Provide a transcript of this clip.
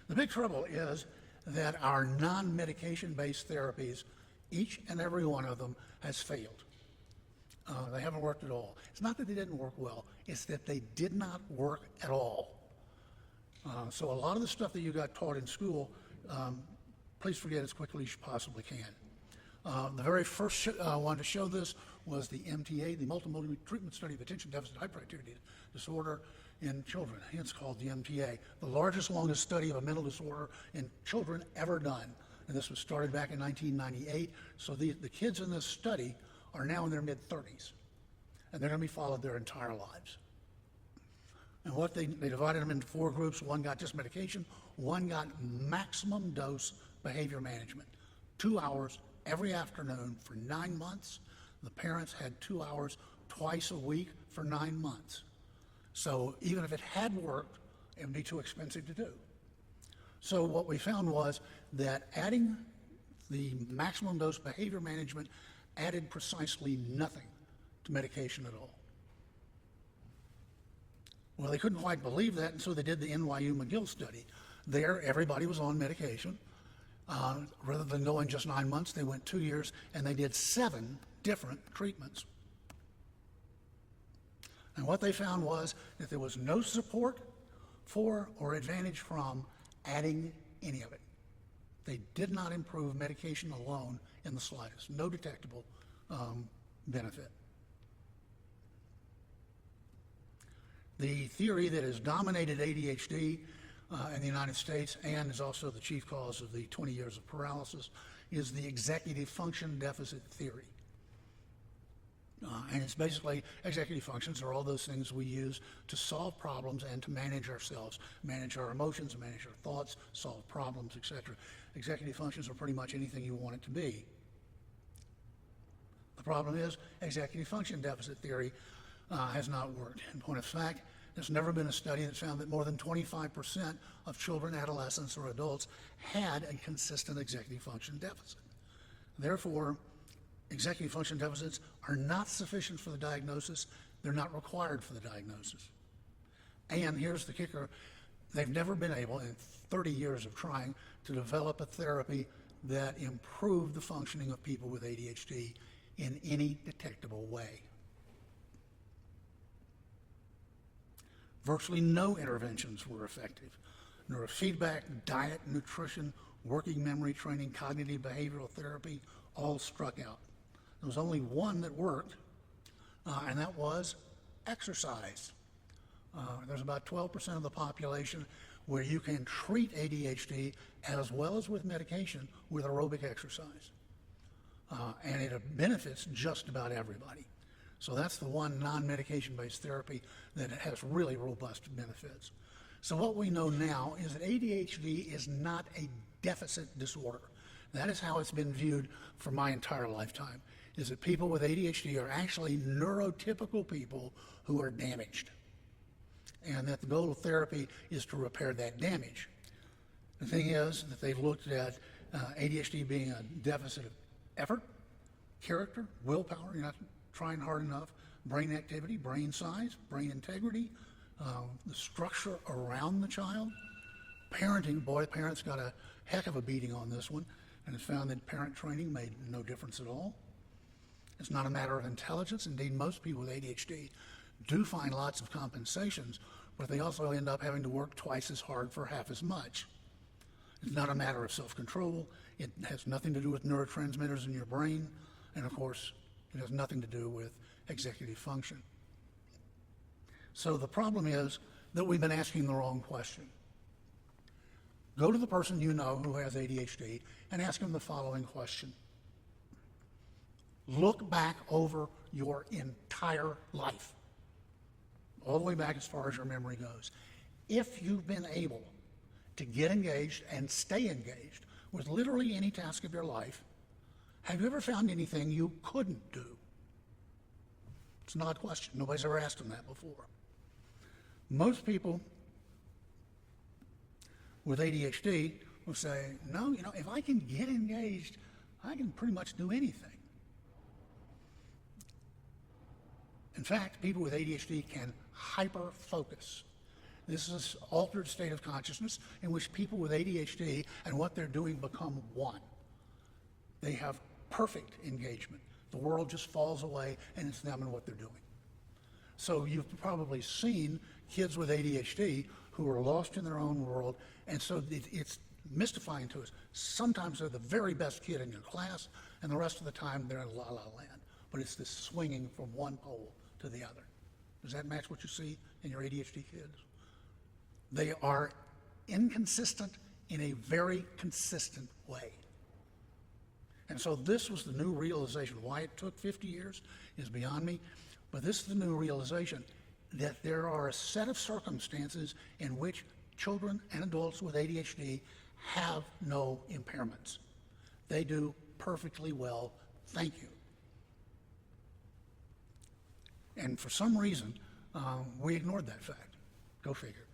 The big trouble is that our non-medication-based therapies, each and every one of them has failed. They haven't worked at all. It's not that they didn't work well, it's that they did not work at all. So a lot of the stuff that you got taught in school, please forget as quickly as you possibly can. The very first one to show this was the MTA, the Multimodal Treatment Study of Attention Deficit Hyperactivity Disorder in children. It's called the MTA, the largest, longest study of a mental disorder in children ever done. And this was started back in 1998. So the kids in this study are now in their mid-30s, and they're going to be followed their entire lives. And what they divided them into 4 groups. One got just medication, one got maximum dose behavior management, 2 hours every afternoon for 9 months. The parents had 2 hours twice a week for 9 months. So even if it had worked, it would be too expensive to do. So what we found was that adding the maximum dose behavior management added precisely nothing to medication at all. Well, they couldn't quite believe that, and so they did the NYU McGill study. There, everybody was on medication. Rather than going just 9 months, they went 2 years, and they did 7 different treatments. And what they found was that there was no support for or advantage from adding any of it. They did not improve medication alone in the slightest, no detectable benefit. The theory that has dominated ADHD in the United States and is also the chief cause of the 20 years of paralysis is the executive function deficit theory. And it's basically executive functions are all those things we use to solve problems and to manage ourselves, manage our emotions, manage our thoughts, solve problems, etc. Executive functions are pretty much anything you want it to be. The problem is executive function deficit theory has not worked. In point of fact, there's never been a study that found that more than 25% of children, adolescents, or adults had a consistent executive function deficit. Therefore, executive function deficits are not sufficient for the diagnosis. They're not required for the diagnosis. And here's the kicker. They've never been able, in 30 years of trying, to develop a therapy that improved the functioning of people with ADHD in any detectable way. Virtually no interventions were effective. Neurofeedback, diet, nutrition, working memory training, cognitive behavioral therapy, all struck out. There was only one that worked, and that was exercise. There's about 12% of the population where you can treat ADHD as well as with medication with aerobic exercise. And it benefits just about everybody. So that's the one non-medication-based therapy that has really robust benefits. So what we know now is that ADHD is not a deficit disorder. That is how it's been viewed for my entire lifetime, is that people with ADHD are actually neurotypical people who are damaged, and that the goal of therapy is to repair that damage. The thing is that they've looked at ADHD being a deficit of effort, character, willpower, you're not trying hard enough, brain activity, brain size, brain integrity, the structure around the child. Parenting, boy, parents got a heck of a beating on this one, and it's found that parent training made no difference at all. It's not a matter of intelligence. Indeed, most people with ADHD do find lots of compensations, but they also end up having to work twice as hard for half as much. It's not a matter of self-control. It has nothing to do with neurotransmitters in your brain, and of course, it has nothing to do with executive function. So the problem is that we've been asking the wrong question. Go to the person you know who has ADHD and ask them the following question. Look back over your entire life, all the way back as far as your memory goes. If you've been able to get engaged and stay engaged with literally any task of your life, have you ever found anything you couldn't do? It's an odd question. Nobody's ever asked them that before. Most people with ADHD will say, no, if I can get engaged, I can pretty much do anything. In fact, people with ADHD can hyper-focus. This is an altered state of consciousness in which people with ADHD and what they're doing become one. They have perfect engagement. The world just falls away, and it's them and what they're doing. So you've probably seen kids with ADHD who are lost in their own world, and so it's mystifying to us. Sometimes they're the very best kid in your class, and the rest of the time they're in la-la land. But it's this swinging from one pole to the other. Does that match what you see in your ADHD kids? They are inconsistent in a very consistent way. And so this was the new realization. Why it took 50 years is beyond me, but this is the new realization that there are a set of circumstances in which children and adults with ADHD have no impairments. They do perfectly well, thank you. And for some reason, we ignored that fact. Go figure.